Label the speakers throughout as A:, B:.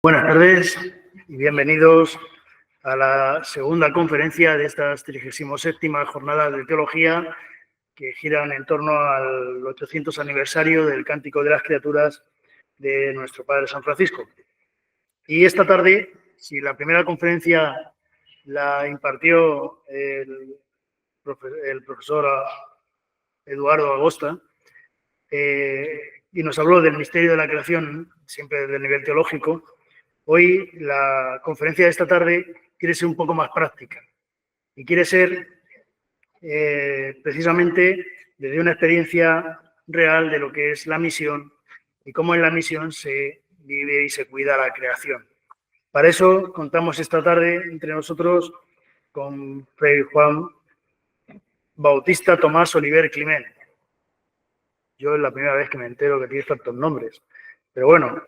A: Buenas tardes y bienvenidos a la segunda conferencia de estas 37ª jornadas de teología que giran en torno al 800 aniversario del Cántico de las Criaturas de nuestro Padre San Francisco. Y esta tarde, si la primera conferencia la impartió el profesor Eduardo Agosta, y nos habló del misterio de la creación, siempre desde el nivel teológico, hoy la conferencia de esta tarde quiere ser un poco más práctica y quiere ser precisamente desde una experiencia real de lo que es la misión y cómo en la misión se vive y se cuida la creación. Para eso contamos esta tarde entre nosotros con Fray Juan Bautista Tomás Oliver Climent. Yo es la primera vez que me entero que tiene tantos nombres, pero bueno.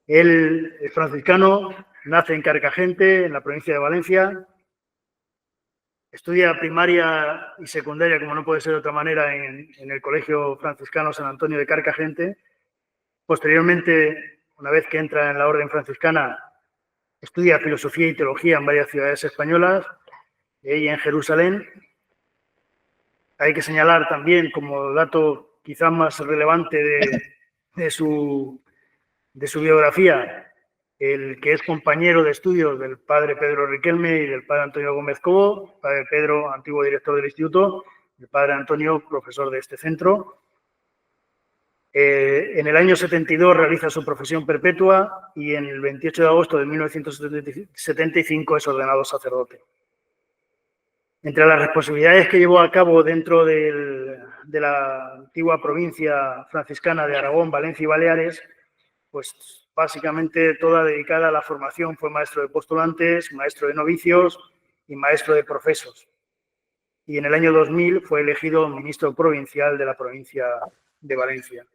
A: Él es franciscano, nace en Carcagente, en la provincia de Valencia, estudia primaria y secundaria, como no puede ser de otra manera, en el Colegio Franciscano San Antonio de Carcagente. Posteriormente, una vez que entra en la Orden Franciscana, estudia filosofía y teología en varias ciudades españolas y en Jerusalén. Hay que señalar también, como dato quizás más relevante de su biografía, el que es compañero de estudios del padre Pedro Riquelme y del padre Antonio Gómez Cobo, padre Pedro, antiguo director del instituto, el padre Antonio, profesor de este centro. En el año 72 realiza su profesión perpetua y en el 28 de agosto de 1975 es ordenado sacerdote. Entre las responsabilidades que llevó a cabo dentro de la antigua provincia franciscana de Aragón, Valencia y Baleares, pues básicamente toda dedicada a la formación. Fue maestro de postulantes, maestro de novicios y maestro de profesos. Y en el año 2000 fue elegido ministro provincial de la provincia de Valencia.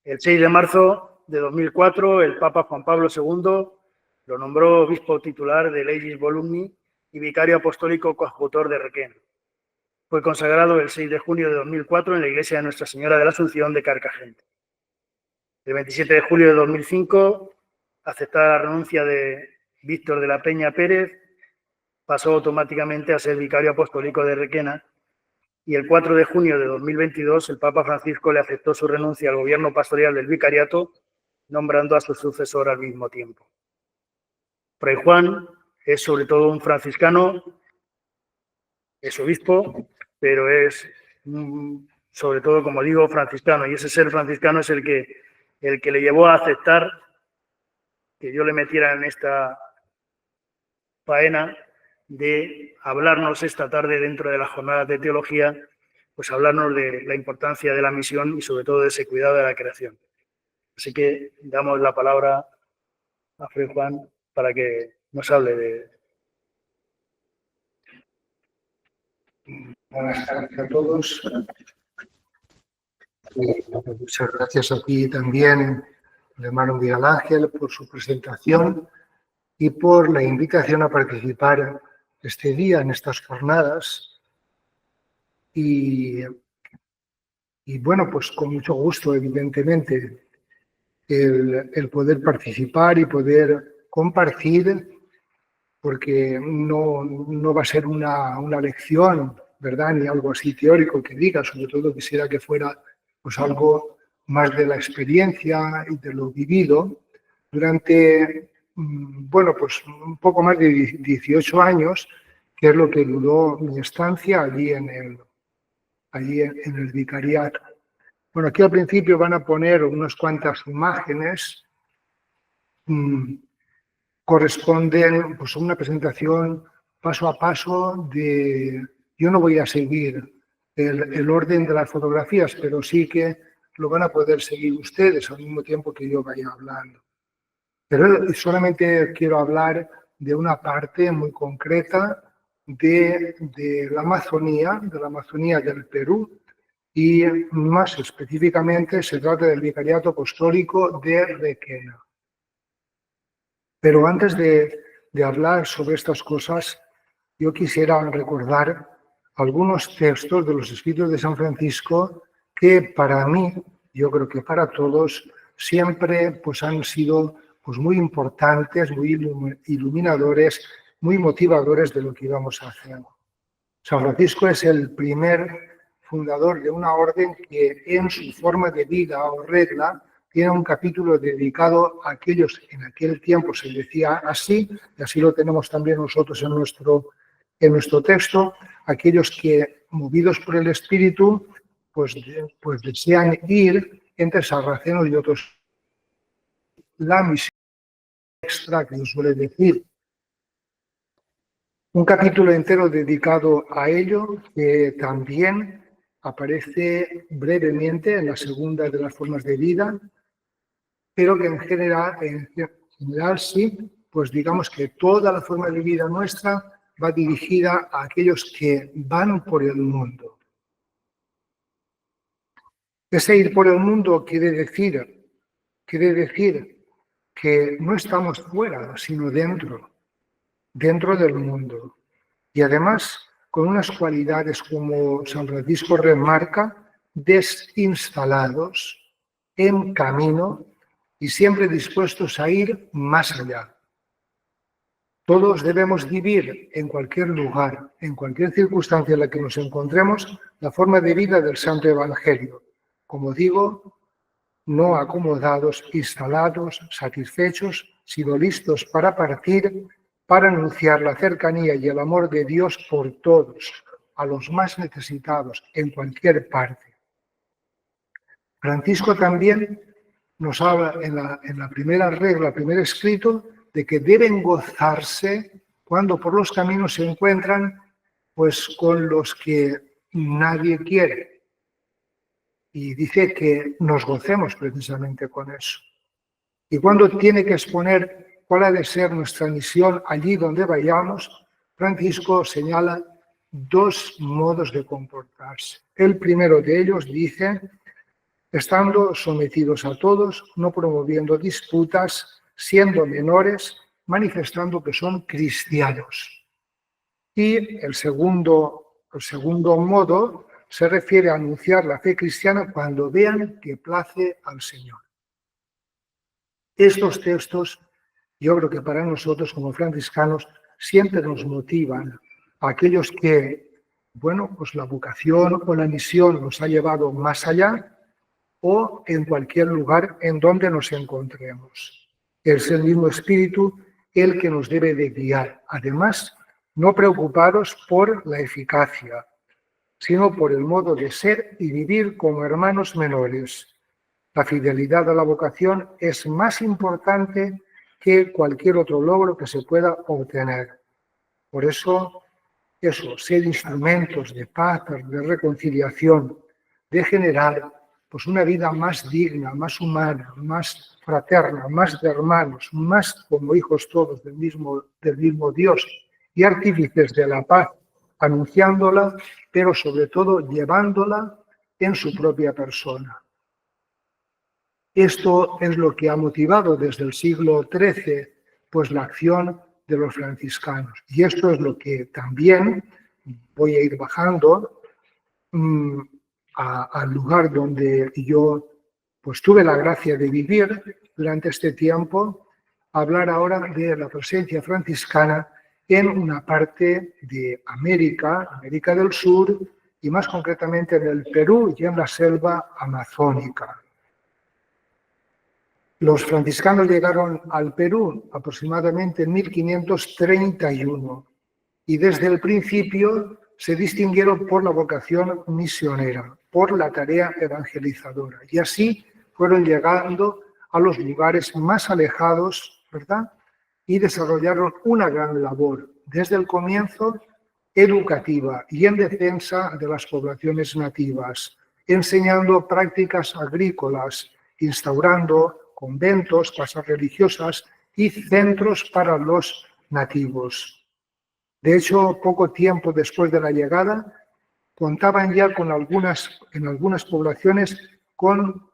A: El 6 de marzo de 2004, el Papa Juan Pablo II lo nombró obispo titular de Legis Volumni y vicario apostólico coadjutor de Requena. Fue consagrado el 6 de junio de 2004 en la iglesia de Nuestra Señora de la Asunción de Carcagente. El 27 de julio de 2005, aceptada la renuncia de Víctor de la Peña Pérez, pasó automáticamente a ser vicario apostólico de Requena y el 4 de junio de 2022 el Papa Francisco le aceptó su renuncia al gobierno pastorial del vicariato, nombrando a su sucesor al mismo tiempo. Fray Juan es sobre todo un franciscano, es obispo, pero es sobre todo, como digo, franciscano, y ese ser franciscano es el que le llevó a aceptar que yo le metiera en esta faena de hablarnos esta tarde dentro de las jornadas de teología, pues hablarnos de la importancia de la misión y sobre todo de ese cuidado de la creación. Así que damos la palabra a Fray Juan para que nos hable de...
B: Buenas tardes a todos. Muchas gracias a ti también, hermano Miguel Ángel, por su presentación y por la invitación a participar este día en estas jornadas. Y bueno, pues con mucho gusto, evidentemente, el poder participar y poder compartir, porque no va a ser una lección, ¿verdad? Ni algo así teórico que diga, sobre todo quisiera que fuera pues algo más de la experiencia y de lo vivido durante, bueno, pues un poco más de 18 años, que es lo que duró mi estancia allí en el vicariato. Bueno, aquí al principio van a poner unas cuantas imágenes, corresponden pues a una presentación paso a paso de... Yo no voy a seguir el orden de las fotografías, pero sí que lo van a poder seguir ustedes al mismo tiempo que yo vaya hablando. Pero solamente quiero hablar de una parte muy concreta de la Amazonía del Perú, y más específicamente se trata del Vicariato Apostólico de Requena. Pero antes de hablar sobre estas cosas, yo quisiera recordar algunos textos de los escritos de San Francisco que para mí, yo creo que para todos, siempre pues, han sido pues, muy importantes, muy iluminadores, muy motivadores de lo que íbamos a hacer. San Francisco es el primer fundador de una orden que en su forma de vida o regla tiene un capítulo dedicado a aquellos, en aquel tiempo se decía así, y así lo tenemos también nosotros en nuestro texto, aquellos que, movidos por el Espíritu, pues desean ir entre sarracenos y otros. La misión extra que se suele decir. Un capítulo entero dedicado a ello, que también aparece brevemente en la segunda de las formas de vida, pero que en general sí, pues digamos que toda la forma de vida nuestra va dirigida a aquellos que van por el mundo. Ese ir por el mundo quiere decir que no estamos fuera, sino dentro del mundo. Y además, con unas cualidades como San Francisco remarca, desinstalados, en camino y siempre dispuestos a ir más allá. Todos debemos vivir en cualquier lugar, en cualquier circunstancia en la que nos encontremos, la forma de vida del Santo Evangelio. Como digo, no acomodados, instalados, satisfechos, sino listos para partir, para anunciar la cercanía y el amor de Dios por todos, a los más necesitados, en cualquier parte. Francisco también nos habla en la primera regla, primer escrito, de que deben gozarse cuando por los caminos se encuentran pues con los que nadie quiere. Y dice que nos gocemos precisamente con eso. Y cuando tiene que exponer cuál ha de ser nuestra misión allí donde vayamos, Francisco señala dos modos de comportarse. El primero de ellos dice, estando sometidos a todos, no promoviendo disputas, siendo menores, manifestando que son cristianos. Y el segundo modo se refiere a anunciar la fe cristiana cuando vean que place al Señor. Estos textos, yo creo que para nosotros como franciscanos siempre nos motivan a aquellos que, bueno, pues la vocación o la misión nos ha llevado más allá o en cualquier lugar en donde nos encontremos. Es el mismo Espíritu el que nos debe de guiar. Además, no preocupados por la eficacia, sino por el modo de ser y vivir como hermanos menores. La fidelidad a la vocación es más importante que cualquier otro logro que se pueda obtener. Por eso, ser instrumentos de paz, de reconciliación, de generar pues, una vida más digna, más humana, más fraterna, más de hermanos, más como hijos todos del mismo Dios y artífices de la paz, anunciándola, pero sobre todo llevándola en su propia persona. Esto es lo que ha motivado desde el siglo XIII pues, la acción de los franciscanos. Y esto es lo que también voy a ir bajando al lugar donde yo pues, tuve la gracia de vivir durante este tiempo, hablar ahora de la presencia franciscana en una parte de América del Sur, y más concretamente en el Perú y en la selva amazónica. Los franciscanos llegaron al Perú aproximadamente en 1531 y desde el principio se distinguieron por la vocación misionera, por la tarea evangelizadora. Y así fueron llegando a los lugares más alejados, ¿verdad? Y desarrollaron una gran labor, desde el comienzo educativa y en defensa de las poblaciones nativas, enseñando prácticas agrícolas, instaurando conventos, casas religiosas y centros para los nativos. De hecho, poco tiempo después de la llegada, contaban ya en algunas poblaciones con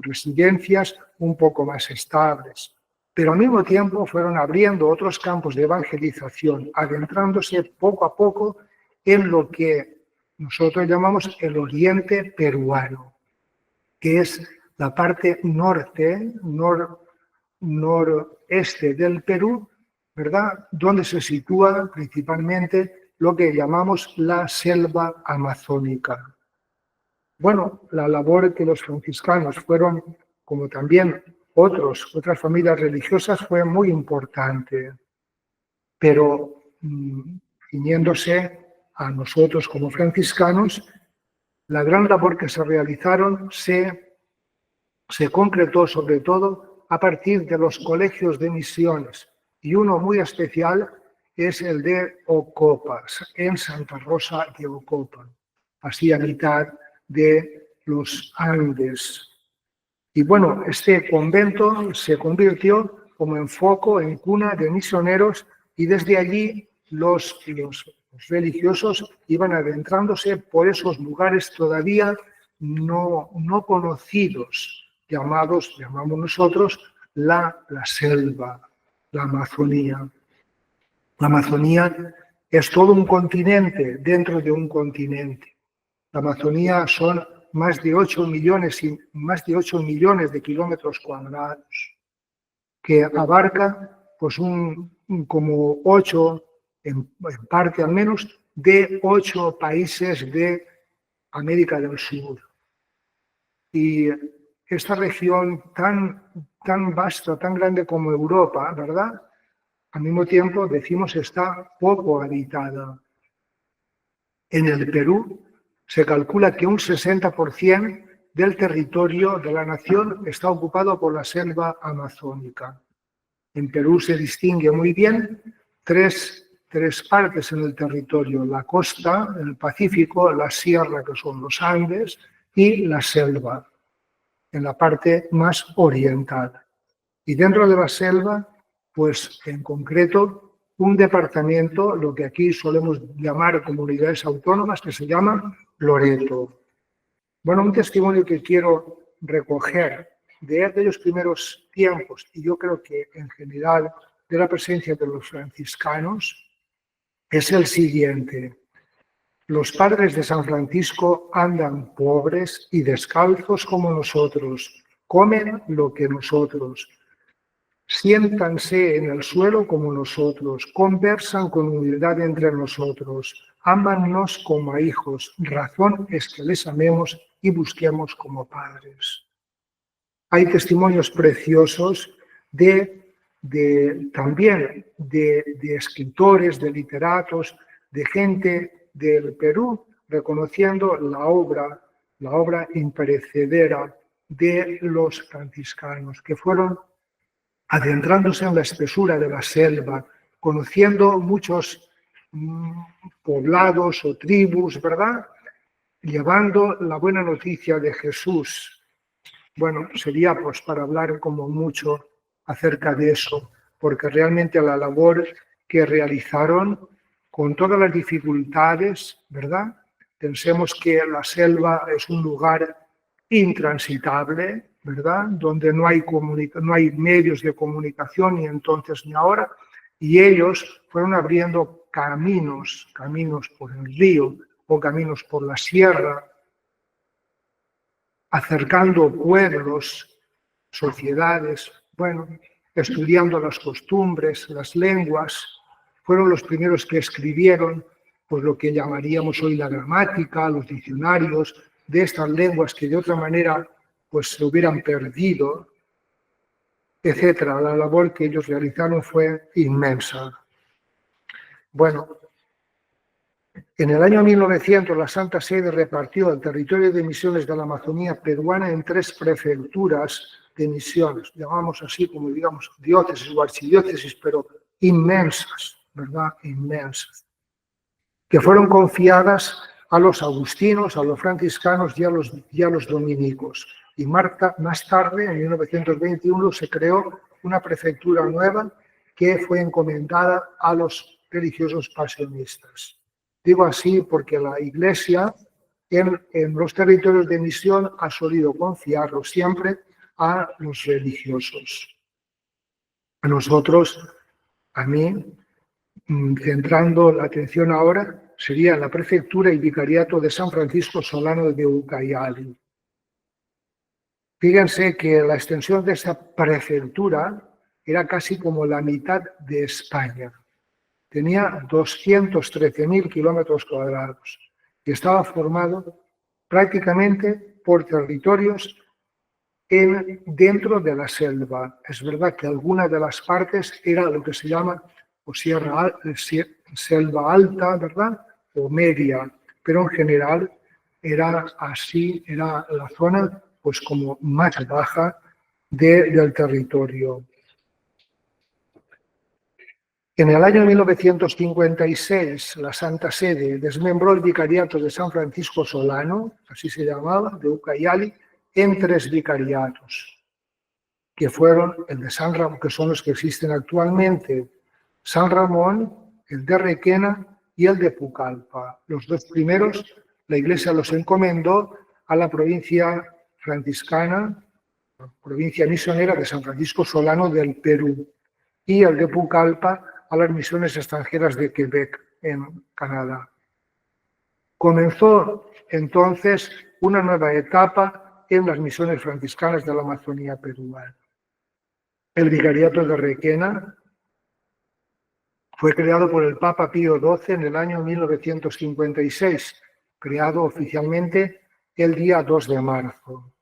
B: residencias un poco más estables. Pero al mismo tiempo fueron abriendo otros campos de evangelización, adentrándose poco a poco en lo que nosotros llamamos el oriente peruano, que es la parte noreste del Perú, ¿verdad? Donde se sitúa principalmente lo que llamamos la selva amazónica. Bueno, la labor que los franciscanos fueron, como también otras familias religiosas, fue muy importante, pero ciñéndose a nosotros como franciscanos, la gran labor que se realizaron se concretó sobre todo a partir de los colegios de misiones, y uno muy especial es el de Ocopas, en Santa Rosa de Ocopa, así a mitad de los Andes. Y bueno, este convento se convirtió como en foco, en cuna de misioneros, y desde allí los religiosos iban adentrándose por esos lugares todavía no conocidos, llamamos nosotros la selva, la Amazonía. La Amazonía es todo un continente dentro de un continente. La Amazonía son más de 8 millones de kilómetros cuadrados, que abarca pues como 8, en parte al menos, de 8 países de América del Sur. Y esta región tan vasta, tan grande como Europa, ¿verdad? Al mismo tiempo, decimos, está poco habitada. En el Perú se calcula que un 60% del territorio de la nación está ocupado por la selva amazónica. En Perú se distingue muy bien tres partes en el territorio: la costa, el Pacífico, la sierra, que son los Andes, y la selva, en la parte más oriental. Y dentro de la selva, pues en concreto, un departamento, lo que aquí solemos llamar comunidades autónomas, que se llama Loreto. Bueno, un testimonio que quiero recoger de aquellos primeros tiempos, y yo creo que en general de la presencia de los franciscanos, es el siguiente: los padres de San Francisco andan pobres y descalzos como nosotros, comen lo que nosotros, siéntanse en el suelo como nosotros, conversan con humildad entre nosotros, ámannos como a hijos, razón es que les amemos y busquemos como padres. Hay testimonios preciosos también de escritores, de literatos, de gente del Perú, reconociendo la obra imperecedera de los franciscanos, que fueron adentrándose en la espesura de la selva, conociendo muchos poblados o tribus, ¿verdad? Llevando la buena noticia de Jesús. Bueno, sería pues para hablar como mucho acerca de eso, porque realmente la labor que realizaron con todas las dificultades, ¿verdad? Pensemos que la selva es un lugar intransitable, ¿verdad? Donde no hay medios de comunicación ni entonces ni ahora, y ellos fueron abriendo caminos por el río o caminos por la sierra, acercando pueblos, sociedades, bueno, estudiando las costumbres, las lenguas. Fueron los primeros que escribieron pues lo que llamaríamos hoy la gramática, los diccionarios de estas lenguas que de otra manera pues se hubieran perdido, etcétera. La labor que ellos realizaron fue inmensa. Bueno, en el año 1900 la Santa Sede repartió el territorio de misiones de la Amazonía peruana en 3 prefecturas de misiones, llamamos así como digamos diócesis o archidiócesis, pero inmensas, ¿verdad? Inmensas, que fueron confiadas a los agustinos, a los franciscanos y a los dominicos. Y más tarde, en 1921, se creó una prefectura nueva que fue encomendada a los religiosos pasionistas. Digo así porque la Iglesia en los territorios de misión ha solido confiarlo siempre a los religiosos. A nosotros, a mí, centrando la atención ahora, sería la prefectura y vicariato de San Francisco Solano de Ucayali. Fíjense que la extensión de esa prefectura era casi como la mitad de España. Tenía 213.000 kilómetros cuadrados y estaba formado prácticamente por territorios dentro de la selva. Es verdad que alguna de las partes era lo que se llama o selva alta, ¿verdad? O media, pero en general era así, era la zona pues como más baja del territorio. En el año 1956, la Santa Sede desmembró el vicariato de San Francisco Solano, así se llamaba, de Ucayali, en 3 vicariatos, que fueron el de San Ramón, que son los que existen actualmente, San Ramón, el de Requena y el de Pucallpa. Los 2 primeros, la Iglesia los encomendó a la provincia franciscana, provincia misionera de San Francisco Solano del Perú, y el de Pucallpa a las misiones extranjeras de Quebec, en Canadá. Comenzó entonces una nueva etapa en las misiones franciscanas de la Amazonía peruana. El vicariato de Requena fue creado por el Papa Pío XII en el año 1956, creado oficialmente el día 2 de marzo.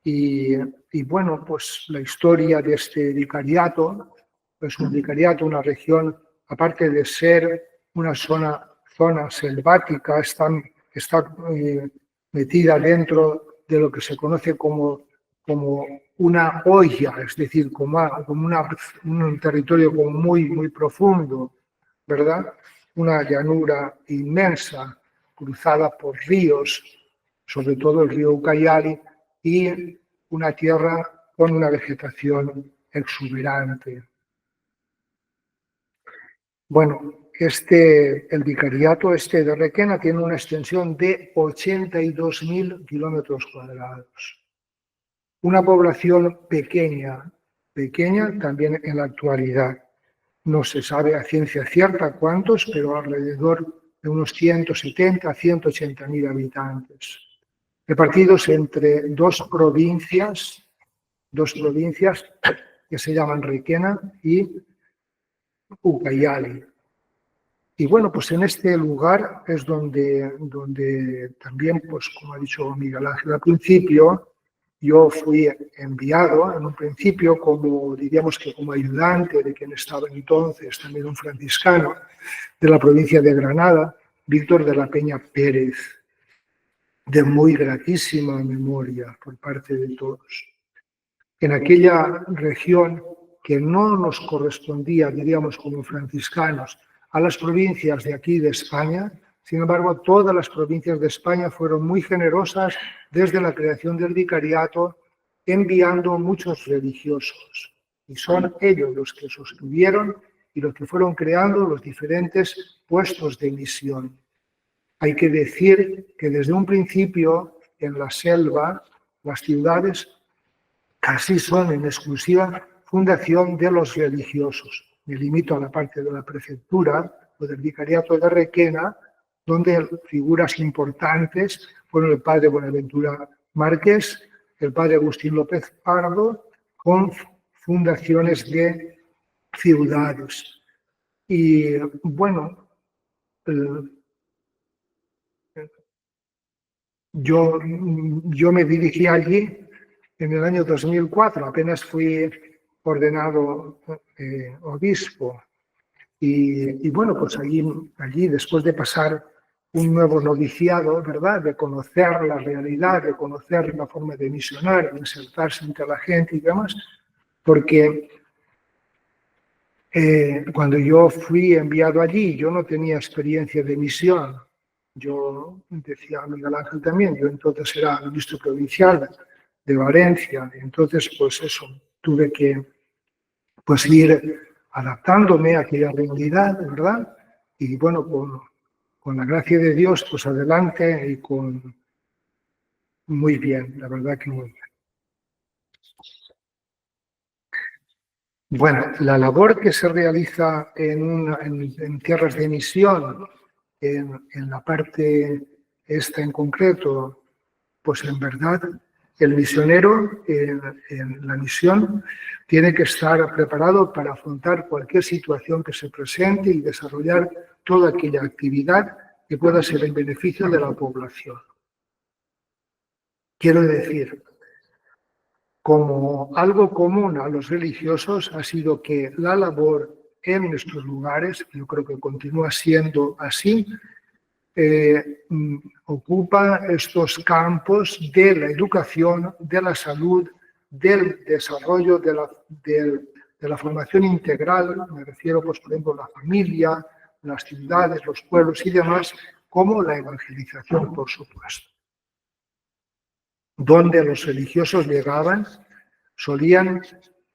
B: Y bueno, pues la historia de este vicariato es un vicariato, una región, aparte de ser una zona selvática, está metida dentro de lo que se conoce como una hoya, es decir, como un territorio como muy profundo, ¿verdad? Una llanura inmensa, cruzada por ríos, sobre todo el río Ucayali, y una tierra con una vegetación exuberante. Bueno, el vicariato de Requena tiene una extensión de 82.000 kilómetros cuadrados. Una población pequeña también en la actualidad. No se sabe a ciencia cierta cuántos, pero alrededor de unos 170 a 180.000 habitantes. Repartidos entre dos provincias que se llaman Requena y Ucayali. Y bueno, pues en este lugar es donde también, pues como ha dicho Miguel Ángel al principio, yo fui enviado en un principio diríamos que como ayudante de quien estaba entonces también un franciscano de la provincia de Granada, Víctor de la Peña Pérez, de muy gratísima memoria por parte de todos. En aquella región que no nos correspondía, diríamos como franciscanos, a las provincias de aquí de España, sin embargo, todas las provincias de España fueron muy generosas desde la creación del vicariato, enviando muchos religiosos. Y son ellos los que sostuvieron y los que fueron creando los diferentes puestos de misión. Hay que decir que desde un principio, en la selva, las ciudades casi son en exclusiva fundación de los religiosos. Me limito a la parte de la prefectura o del vicariato de Requena, donde figuras importantes fueron el padre Buenaventura Márquez, el padre Agustín López Pardo, con fundaciones de ciudades. Y bueno, yo me dirigí allí en el año 2004, apenas fui ordenado obispo. Y bueno, pues allí después de pasar un nuevo noviciado, ¿verdad? De conocer la realidad, de conocer la forma de misionar, de insertarse entre la gente y demás, porque cuando yo fui enviado allí, yo no tenía experiencia de misión. Yo decía a Miguel Ángel también, yo entonces era ministro provincial de Valencia, entonces pues eso, tuve que pues ir adaptándome a aquella realidad, ¿verdad? Y bueno, con la gracia de Dios, pues adelante y muy bien, la verdad que muy bien. Bueno, la labor que se realiza en tierras de misión, en la parte esta en concreto, pues en verdad El misionero en la misión tiene que estar preparado para afrontar cualquier situación que se presente y desarrollar toda aquella actividad que pueda ser en beneficio de la población. Quiero decir, como algo común a los religiosos ha sido que la labor en nuestros lugares, yo creo que continúa siendo así, ocupa estos campos de la educación, de la salud, del desarrollo, de la formación integral, me refiero, pues, por ejemplo, a la familia, las ciudades, los pueblos y demás, como la evangelización, por supuesto. Donde los religiosos llegaban, solían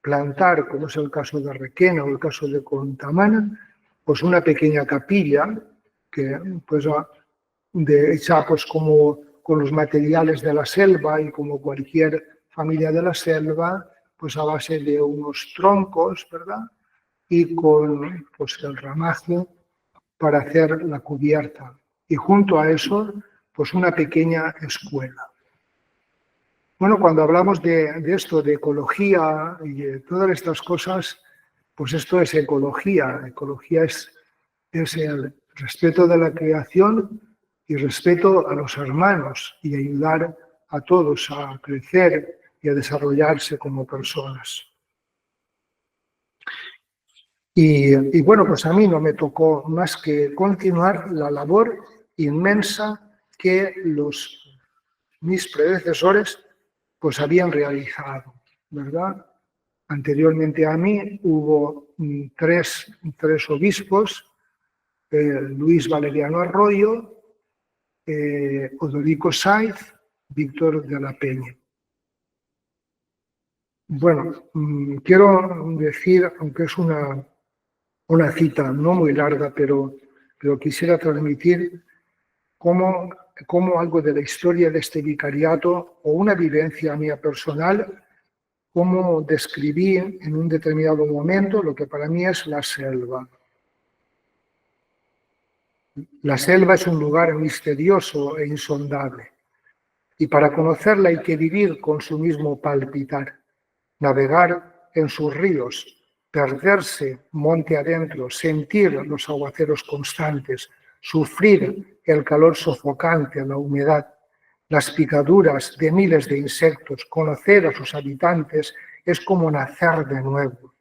B: plantar, como es el caso de Requena o el caso de Contamana, pues una pequeña capilla que, pues, hecha pues como con los materiales de la selva y como cualquier familia de la selva, pues a base de unos troncos, ¿verdad? Y con, pues, el ramaje para hacer la cubierta. Y junto a eso, pues una pequeña escuela. Bueno, cuando hablamos de esto, de ecología y de todas estas cosas, pues esto es ecología. Ecología es el respeto de la creación y respeto a los hermanos y ayudar a todos a crecer y a desarrollarse como personas. Y bueno, pues a mí no me tocó más que continuar la labor inmensa que mis predecesores pues habían realizado, ¿verdad? Anteriormente a mí hubo tres obispos, Luis Valeriano Arroyo, Odorico Saiz, Víctor de la Peña. Bueno, quiero decir, aunque es una cita no muy larga, pero quisiera transmitir cómo algo de la historia de este vicariato o una vivencia mía personal, cómo describí en un determinado momento lo que para mí es la selva. La selva es un lugar misterioso e insondable, y para conocerla hay que vivir con su mismo palpitar, navegar en sus ríos, perderse monte adentro, sentir los aguaceros constantes, sufrir el calor sofocante, la humedad, las picaduras de miles de insectos, conocer a sus habitantes es como nacer de nuevo,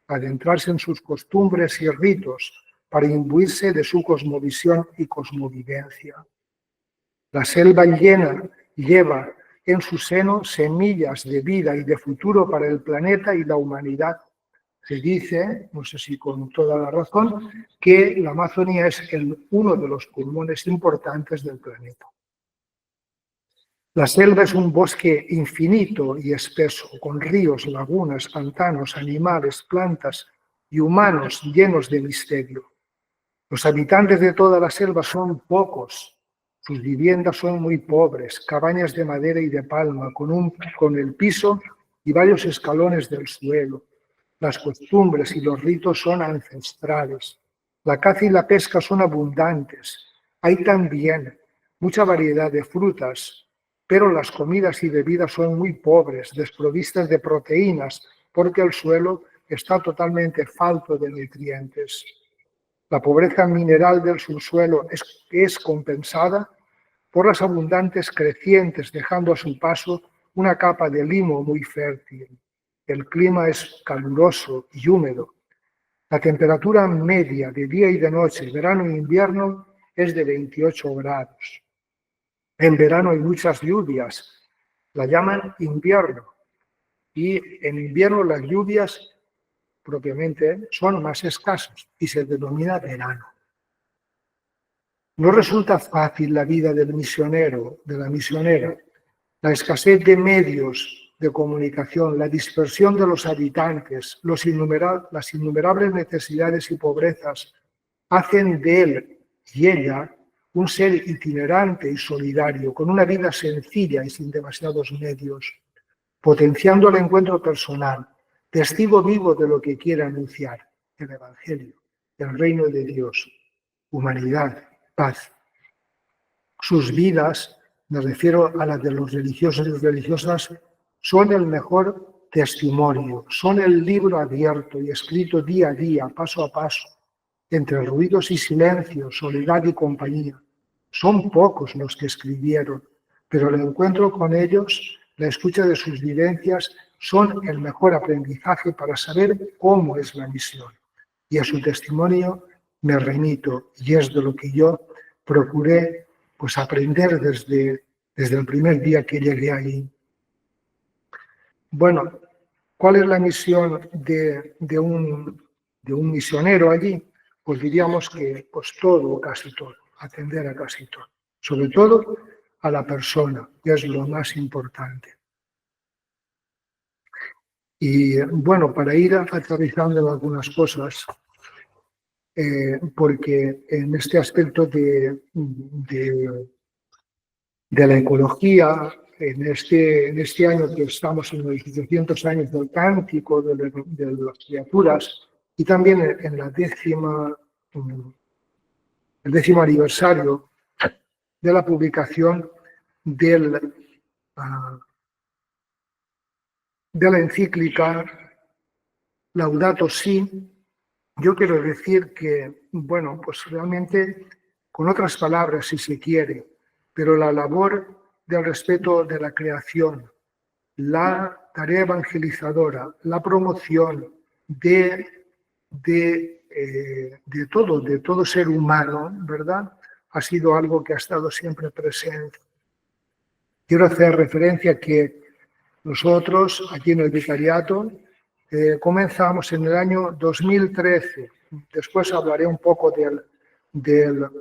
B: adentrarse en sus costumbres y ritos para imbuirse de su cosmovisión y cosmovivencia. La selva lleva en su seno semillas de vida y de futuro para el planeta y la humanidad. Se dice, no sé si con toda la razón, que la Amazonía es uno de los pulmones importantes del planeta. La selva es un bosque infinito y espeso, con ríos, lagunas, pantanos, animales, plantas y humanos llenos de misterio. Los habitantes de toda la selva son pocos. Sus viviendas son muy pobres, cabañas de madera y de palma, con el piso y varios escalones del suelo. Las costumbres y los ritos son ancestrales. La caza y la pesca son abundantes. Hay también mucha variedad de frutas, pero las comidas y bebidas son muy pobres, desprovistas de proteínas, porque el suelo está totalmente falto de nutrientes. La pobreza mineral del subsuelo es compensada por las abundantes crecientes, dejando a su paso una capa de limo muy fértil. El clima es caluroso y húmedo. La temperatura media de día y de noche, verano e invierno, es de 28 grados. En verano hay muchas lluvias, la llaman invierno, y en invierno las lluvias propiamente son más escasas y se denomina verano. No resulta fácil la vida del misionero, de la misionera. La escasez de medios de comunicación, la dispersión de los habitantes, las innumerables necesidades y pobrezas hacen de él y ella un ser itinerante y solidario, con una vida sencilla y sin demasiados medios, potenciando el encuentro personal, testigo vivo de lo que quiere anunciar, el Evangelio, el reino de Dios, humanidad, paz. Sus vidas me refiero a la de los religiosos y religiosas, son el mejor testimonio, son el libro abierto y escrito día a día, paso a paso, entre ruidos y silencios, soledad y compañía. Son pocos los que escribieron, pero el encuentro con ellos, la escucha de sus vivencias, son el mejor aprendizaje para saber cómo es la misión. Y a su testimonio me remito, y es de lo que yo procuré pues, aprender desde el primer día que llegué allí. Bueno, ¿cuál es la misión de un misionero allí? Pues diríamos que pues todo o casi todo, atender a casi todo. Sobre todo a la persona, que es lo más importante. Y bueno, para ir aterrizando algunas cosas, porque en este aspecto de la ecología, en este año que estamos en los 800 años del cántico de las criaturas, y también en el 10º aniversario de la publicación de la encíclica Laudato Si, yo quiero decir que, bueno, pues realmente, con otras palabras, si se quiere, pero la labor del respeto de la creación, la tarea evangelizadora, la promoción de todo ser humano, ¿verdad?, ha sido algo que ha estado siempre presente. Quiero hacer referencia a que nosotros, aquí en el Vicariato, comenzamos en el año 2013. Después hablaré un poco del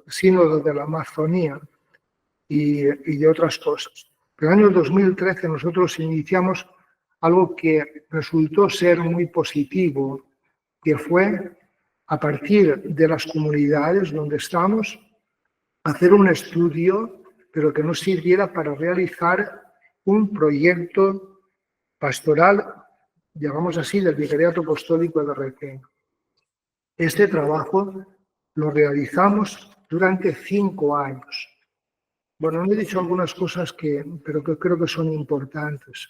B: sínodo de la Amazonía y de otras cosas. Pero en el año 2013 nosotros iniciamos algo que resultó ser muy positivo, que fue, a partir de las comunidades donde estamos, hacer un estudio, pero que nos sirviera para realizar un proyecto pastoral, llamamos así, del Vicariato Apostólico de Requena. Este trabajo lo realizamos durante 5 años. Bueno, no he dicho algunas cosas pero que creo que son importantes.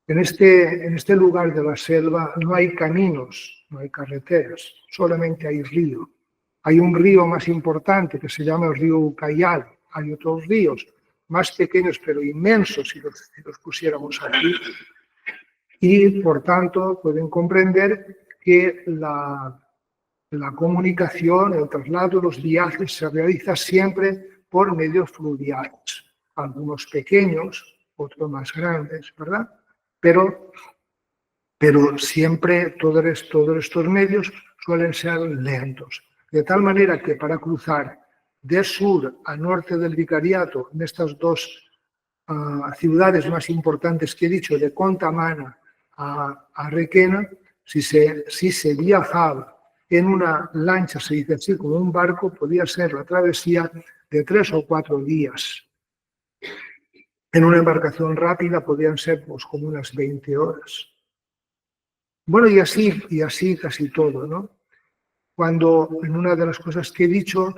B: En este lugar de la selva no hay caminos, no hay carreteras, solamente hay río. Hay un río más importante que se llama el río Ucayali. Hay otros ríos más pequeños pero inmensos si los pusiéramos aquí. Y, por tanto, pueden comprender que la comunicación, el traslado, los viajes se realiza siempre por medios fluviales, algunos pequeños, otros más grandes, ¿verdad? Pero siempre todos estos medios suelen ser lentos. De tal manera que para cruzar de sur a norte del Vicariato, en estas dos ciudades más importantes que he dicho, de Contamana a Requena, si se viajaba en una lancha, se dice así, como un barco, podía ser la travesía de 3 o 4 días. En una embarcación rápida podían ser pues, como unas 20 horas. Bueno, y así casi todo, ¿no? Cuando en una de las cosas que he dicho,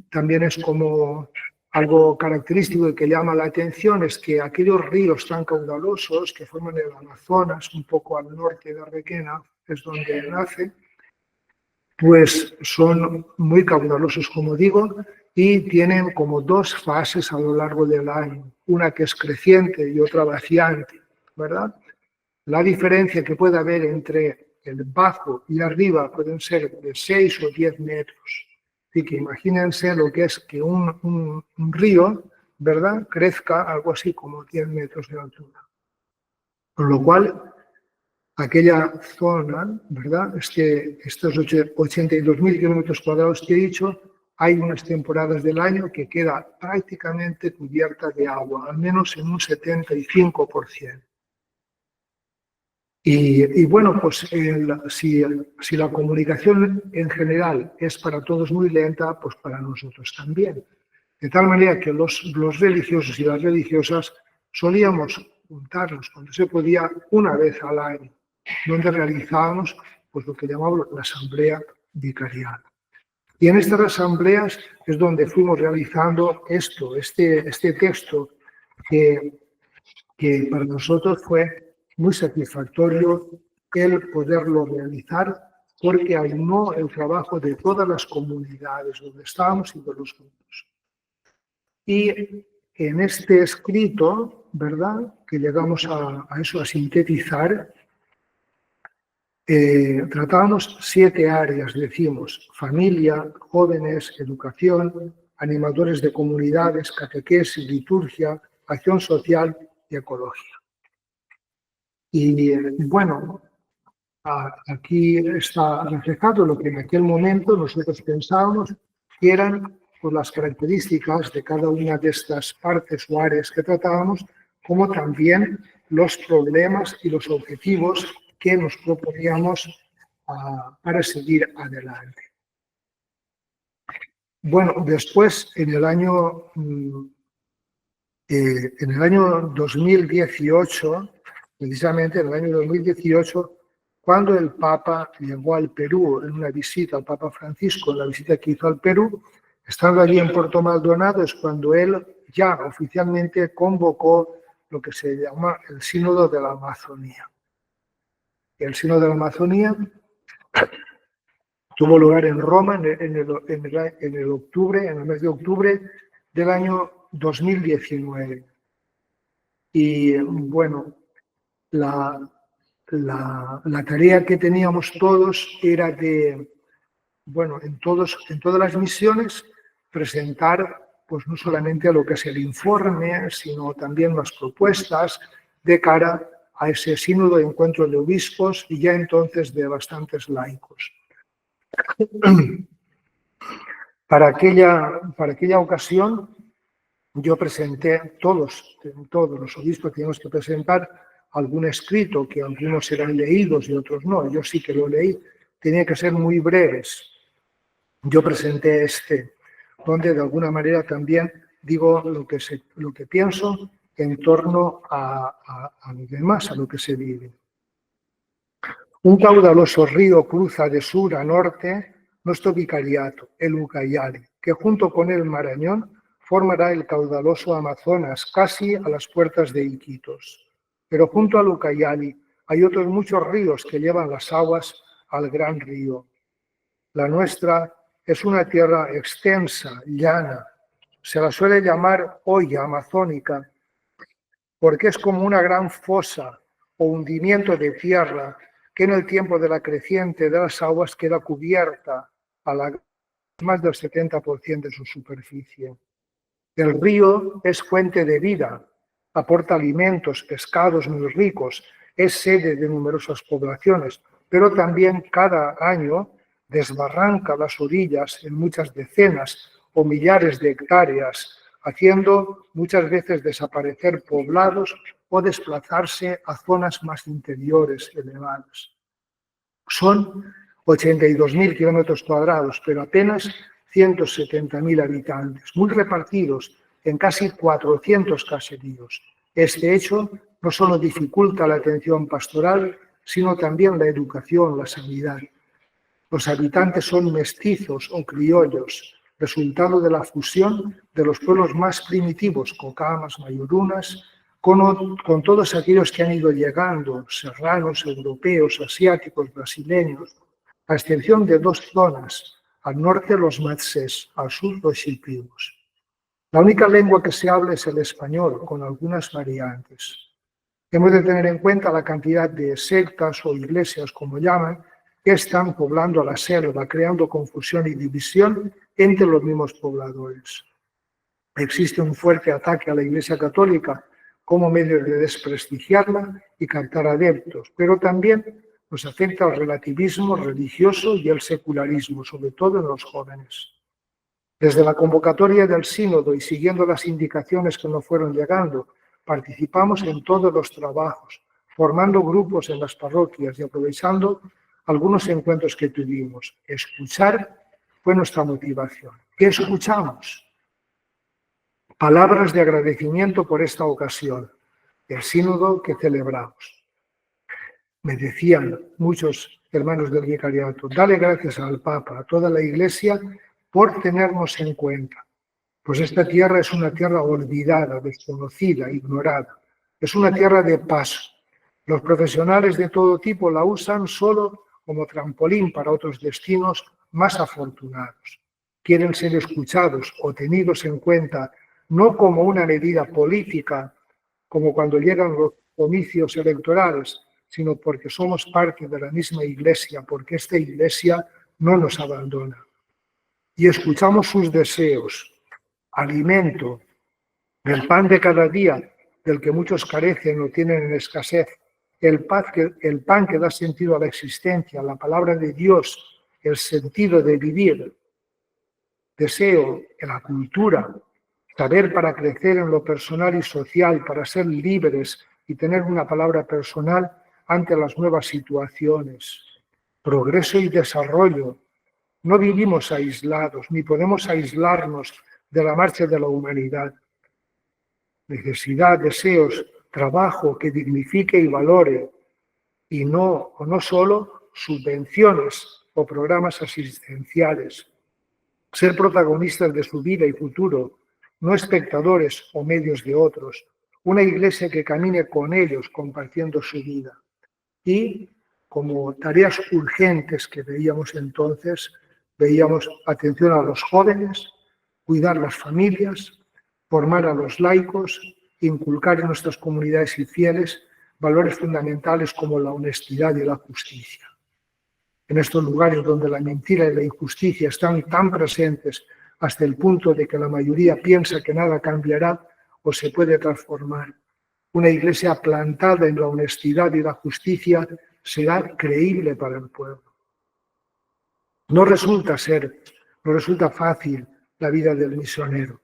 B: también es como algo característico y que llama la atención, es que aquellos ríos tan caudalosos que forman el Amazonas, un poco al norte de Requena, es donde nace, pues son muy caudalosos, como digo, y tienen como 2 fases a lo largo del año, una que es creciente y otra vaciante, ¿verdad? La diferencia que puede haber entre el bajo y arriba pueden ser de 6 o 10 metros. Así que imagínense lo que es que un río, ¿verdad?, crezca algo así como 10 metros de altura. Con lo cual, aquella zona, ¿verdad?, estos 82.000 kilómetros cuadrados que he dicho, hay unas temporadas del año que queda prácticamente cubierta de agua, al menos en un 75%. Y bueno, pues si la comunicación en general es para todos muy lenta, pues para nosotros también. De tal manera que los religiosos y las religiosas solíamos juntarnos cuando se podía una vez al año, donde realizábamos pues, lo que llamamos la asamblea vicarial. Y en estas asambleas es donde fuimos realizando este texto que para nosotros fue muy satisfactorio el poderlo realizar, porque aunó el trabajo de todas las comunidades donde estábamos y de los grupos. Y en este escrito, ¿verdad?, que llegamos a eso, a sintetizar, tratábamos 7 áreas, decimos: familia, jóvenes, educación, animadores de comunidades, catequesis, liturgia, acción social y ecología. Y bueno, aquí está reflejado lo que en aquel momento nosotros pensábamos que eran pues, las características de cada una de estas partes o áreas que tratábamos, como también los problemas y los objetivos que nos proponíamos para seguir adelante. Bueno, después, en el año 2018, precisamente en el año 2018, cuando el Papa llegó al Perú en una visita, al Papa Francisco, en la visita que hizo al Perú, estando allí en Puerto Maldonado, es cuando él ya oficialmente convocó lo que se llama el Sínodo de la Amazonía. El Sínodo de la Amazonía tuvo lugar en Roma en el mes de octubre del año 2019. Y bueno, la tarea que teníamos todos era de, bueno, en todas las misiones, presentar pues no solamente a lo que es el informe, sino también las propuestas de cara a ese sínodo de encuentro de obispos y ya entonces de bastantes laicos. Para aquella ocasión yo presenté, todos los obispos teníamos que presentar algún escrito, que algunos eran leídos y otros no. Yo sí que lo leí, tenía que ser muy breves. Yo presenté donde de alguna manera también digo lo que pienso en torno a los demás, a lo que se vive. Un caudaloso río cruza de sur a norte nuestro vicariato, el Ucayali, que junto con el Marañón formará el caudaloso Amazonas, casi a las puertas de Iquitos. Pero junto al Ucayali hay otros muchos ríos que llevan las aguas al gran río. La nuestra es una tierra extensa, llana. Se la suele llamar olla amazónica porque es como una gran fosa o hundimiento de tierra que en el tiempo de la creciente de las aguas queda cubierta a más del 70% de su superficie. El río es fuente de vida, aporta alimentos, pescados muy ricos, es sede de numerosas poblaciones, pero también cada año desbarranca las orillas en muchas decenas o millares de hectáreas, haciendo muchas veces desaparecer poblados o desplazarse a zonas más interiores, elevadas. Son 82.000 kilómetros cuadrados, pero apenas 170.000 habitantes, muy repartidos en casi 400 caseríos. Este hecho no solo dificulta la atención pastoral, sino también la educación, la sanidad. Los habitantes son mestizos o criollos, resultado de la fusión de los pueblos más primitivos, cocamas, mayorunas, con todos aquellos que han ido llegando, serranos, europeos, asiáticos, brasileños, a excepción de 2 zonas, al norte los matsés, al sur los xilpigos. La única lengua que se habla es el español, con algunas variantes. Hemos de tener en cuenta la cantidad de sectas o iglesias, como llaman, que están poblando la selva, creando confusión y división entre los mismos pobladores. Existe un fuerte ataque a la Iglesia Católica como medio de desprestigiarla y captar adeptos, pero también nos afecta el relativismo religioso y el secularismo, sobre todo en los jóvenes. Desde la convocatoria del sínodo y siguiendo las indicaciones que nos fueron llegando, participamos en todos los trabajos, formando grupos en las parroquias y aprovechando algunos encuentros que tuvimos. Escuchar fue nuestra motivación. ¿Qué escuchamos? Palabras de agradecimiento por esta ocasión, el sínodo que celebramos. me decían muchos hermanos del vicariato, dale gracias al Papa, a toda la Iglesia, por tenernos en cuenta. Pues esta tierra es una tierra olvidada, desconocida, ignorada. Es una tierra de paso. Los profesionales de todo tipo la usan solo como trampolín para otros destinos más afortunados. Quieren ser escuchados o tenidos en cuenta no como una medida política, como cuando llegan los comicios electorales, sino porque somos parte de la misma Iglesia, porque esta Iglesia no nos abandona. Y escuchamos sus deseos, alimento, del pan de cada día, del que muchos carecen o tienen en escasez, el pan que da sentido a la existencia, la palabra de Dios, el sentido de vivir, deseo en la cultura, saber para crecer en lo personal y social, para ser libres y tener una palabra personal ante las nuevas situaciones, progreso y desarrollo. No vivimos aislados, ni podemos aislarnos de la marcha de la humanidad. Necesidad, deseos, trabajo que dignifique y valore, y no solo subvenciones o programas asistenciales. Ser protagonistas de su vida y futuro, no espectadores o medios de otros. Una Iglesia que camine con ellos compartiendo su vida. Y como tareas urgentes que veíamos entonces, veíamos atención a los jóvenes, cuidar las familias, formar a los laicos, inculcar en nuestras comunidades y fieles valores fundamentales como la honestidad y la justicia. En estos lugares donde la mentira y la injusticia están tan presentes hasta el punto de que la mayoría piensa que nada cambiará o se puede transformar, una Iglesia plantada en la honestidad y la justicia será creíble para el pueblo. No resulta fácil la vida del misionero.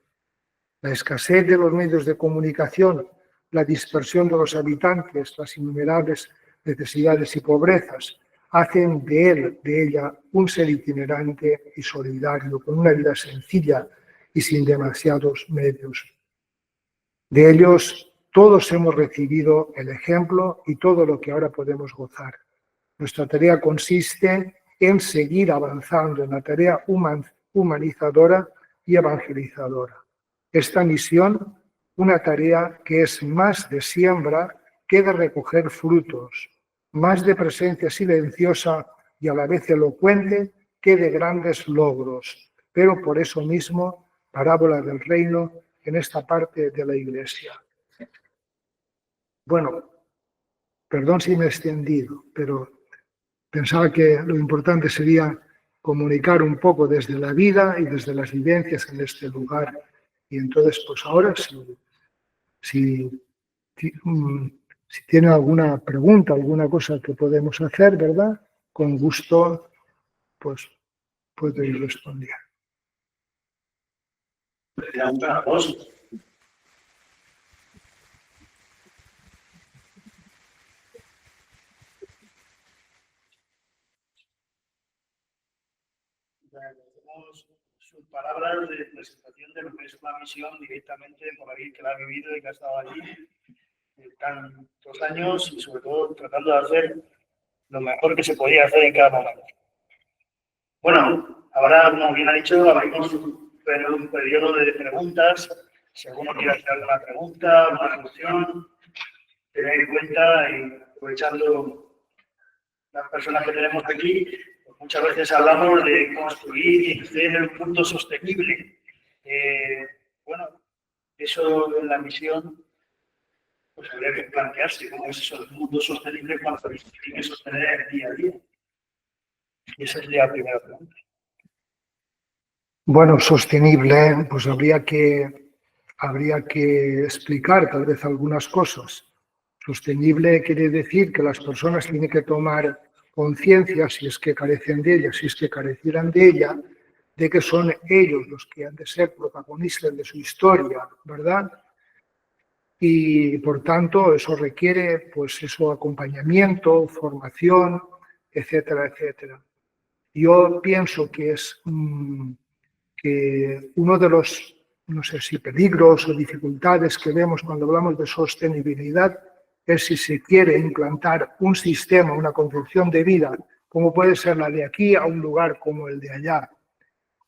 B: La escasez de los medios de comunicación, la dispersión de los habitantes, las innumerables necesidades y pobrezas, hacen de ella, un ser itinerante y solidario, con una vida sencilla y sin demasiados medios. De ellos, todos hemos recibido el ejemplo y todo lo que ahora podemos gozar. Nuestra tarea consiste en seguir avanzando en la tarea humanizadora y evangelizadora. Esta misión, una tarea que es más de siembra que de recoger frutos, más de presencia silenciosa y a la vez elocuente que de grandes logros, pero por eso mismo, parábola del reino en esta parte de la Iglesia. Bueno, perdón si me he extendido, pero pensaba que lo importante sería comunicar un poco desde la vida y desde las vivencias en este lugar. Y entonces, pues ahora, si tienen alguna pregunta, alguna cosa que podemos hacer, ¿verdad? Con gusto, pues puedo ir respondiendo.
A: Sus palabras de presentación de lo que es una misión directamente por alguien que la ha vivido y que ha estado allí tantos años y sobre todo tratando de hacer lo mejor que se podía hacer en cada momento. Bueno, ahora, como bien ha dicho, abrimos un periodo de preguntas. Si alguno quiere hacer alguna pregunta, una solución, tened en cuenta y aprovechando las personas que tenemos aquí, pues muchas veces hablamos de construir y hacer un mundo sostenible. Bueno, eso en la misión pues habría que plantearse cómo es eso, el mundo sostenible cuando se tiene que sostener el día a día. Y esa es la primera pregunta.
B: Bueno, sostenible, pues habría que explicar tal vez algunas cosas. Sostenible quiere decir que las personas tienen que tomar conciencia, si es que carecen de ella, si es que carecieran de ella, de que son ellos los que han de ser protagonistas de su historia, ¿verdad? Y por tanto eso requiere, pues eso, acompañamiento, formación, etcétera, etcétera. Yo pienso que es que uno de los, no sé si peligros o dificultades que vemos cuando hablamos de sostenibilidad es si se quiere implantar un sistema, una concepción de vida, como puede ser la de aquí a un lugar como el de allá,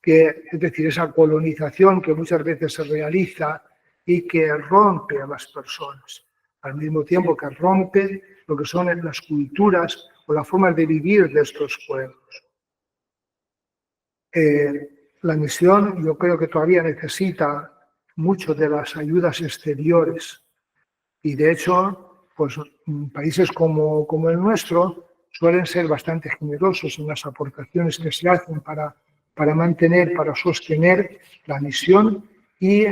B: que, es decir, esa colonización que muchas veces se realiza y que rompe a las personas, al mismo tiempo que rompe lo que son las culturas o las formas de vivir de estos pueblos. La misión yo creo que todavía necesita mucho de las ayudas exteriores y de hecho pues, países como el nuestro suelen ser bastante generosos en las aportaciones que se hacen para mantener, para sostener la misión y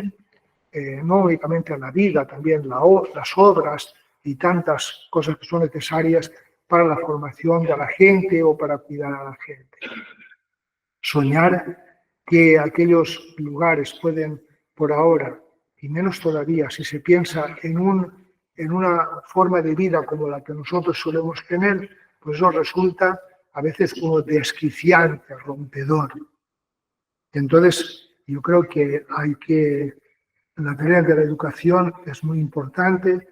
B: no únicamente la vida, también las obras y tantas cosas que son necesarias para la formación de la gente o para cuidar a la gente. Soñar que aquellos lugares pueden, por ahora, y menos todavía si se piensa en una forma de vida como la que nosotros solemos tener, pues eso resulta a veces como desquiciante, rompedor. Entonces, yo creo que la tarea de la educación es muy importante,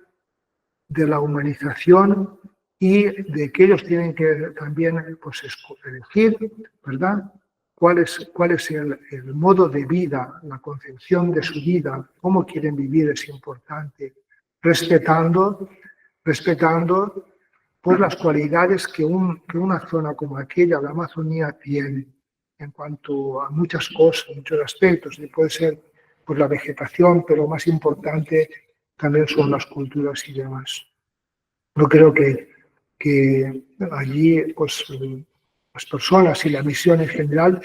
B: de la humanización y de que ellos tienen que también pues, elegir, ¿verdad?, cuál es el modo de vida, la concepción de su vida, cómo quieren vivir es importante, respetando pues, las cualidades que una zona como aquella, la Amazonía, tiene en cuanto a muchas cosas, muchos aspectos, y puede ser pues, la vegetación, pero más importante también son las culturas y demás. Yo creo que allí pues, las personas y la misión en general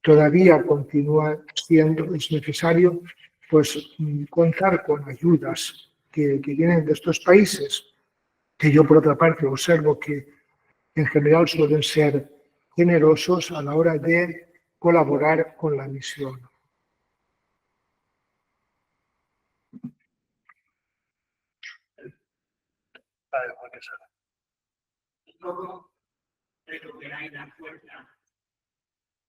B: todavía continúa siendo, es necesario pues, contar con ayudas que vienen de estos países, que yo por otra parte observo que en general suelen ser generosos a la hora de colaborar con la misión.
C: ¿Cómo recuperáis la fuerza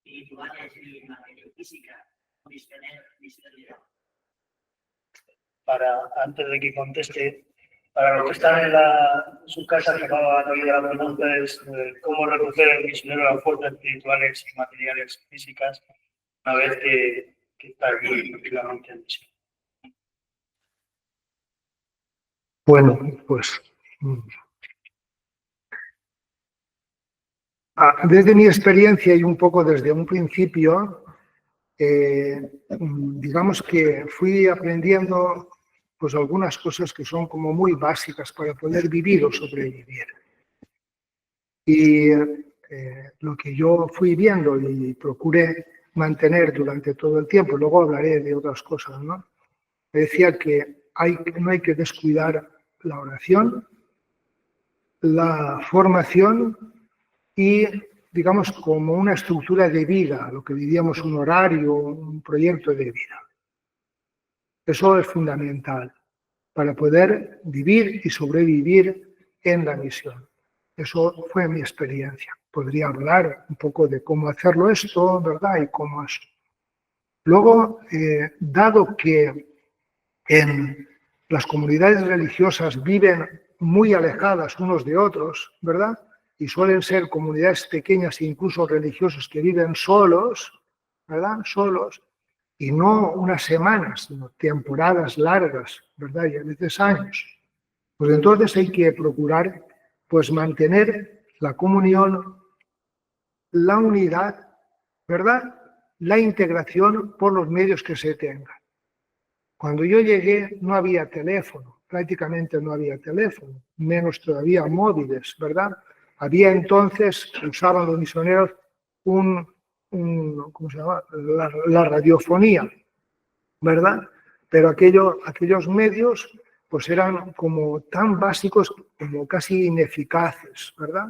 C: espirituales y material física misionera?
A: Antes de que conteste, para los que están en su casa, que acaba de oír la pregunta es cómo recupera el misionero las fuerzas espirituales y materiales físicas una vez que está aquí prácticamente en misión.
B: Bueno, pues desde mi experiencia y un poco desde un principio, digamos que fui aprendiendo pues algunas cosas que son como muy básicas para poder vivir o sobrevivir. Y lo que yo fui viendo y procuré mantener durante todo el tiempo, luego hablaré de otras cosas, ¿no? Me decía que no hay que descuidar la oración, la formación y, digamos, como una estructura de vida, lo que diríamos un horario, un proyecto de vida. Eso es fundamental para poder vivir y sobrevivir en la misión. Eso fue mi experiencia. Podría hablar un poco de cómo hacerlo esto, ¿verdad? Y cómo es. Luego, dado que en las comunidades religiosas viven muy alejadas unos de otros, ¿verdad?, y suelen ser comunidades pequeñas e incluso religiosas que viven solos, ¿verdad?, solos, y no unas semanas, sino temporadas largas, ¿verdad?, y a veces años. Pues entonces hay que procurar pues mantener la comunión, la unidad, ¿verdad?, la integración por los medios que se tengan. Cuando yo llegué no había teléfono, prácticamente no había teléfono, menos todavía móviles, ¿verdad? Había entonces, usaban los misioneros ¿cómo se llama? La radiofonía, ¿verdad? Pero aquellos medios pues eran como tan básicos como casi ineficaces, ¿verdad?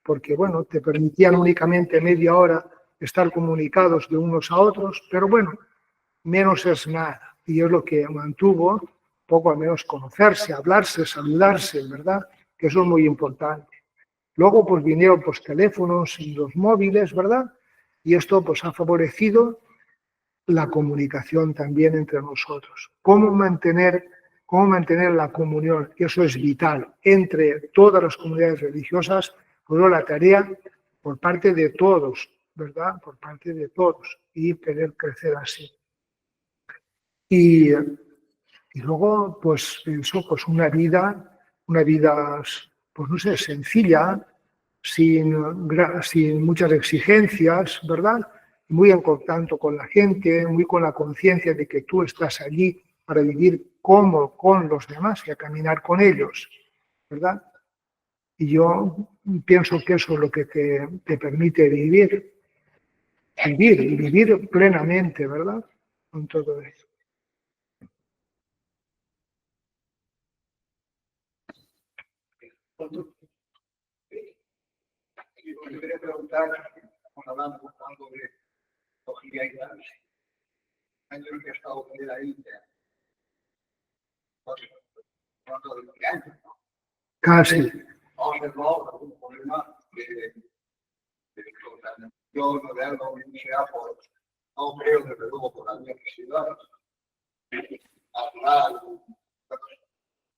B: Porque, bueno, te permitían únicamente media hora estar comunicados de unos a otros, pero bueno, menos es nada. Y es lo que mantuvo, poco a menos, conocerse, hablarse, saludarse, ¿verdad? Que eso es muy importante. Luego, pues vinieron pues, teléfonos y los móviles, ¿verdad? Y esto pues ha favorecido la comunicación también entre nosotros. ¿Cómo mantener cómo mantener la comunión, y eso es vital, entre todas las comunidades religiosas, fue la tarea por parte de todos, ¿verdad? Por parte de todos, y querer crecer así. Y luego, pues eso, pues una vida, pues no sé, sencilla, sin muchas exigencias, ¿verdad? Muy en contacto con la gente, muy con la conciencia de que tú estás allí para vivir como con los demás y a caminar con ellos, ¿verdad? Y yo pienso que eso es lo que te permite vivir plenamente, ¿verdad? Con todo eso.
D: Yo quería preguntar, hablando de teología y tal, años que he estado con la India, hablando de 20 años, ¿no?
B: Casi.
D: Ha observado algún problema de contaminación de algo que sea por, no creo desde luego por la necesidad natural,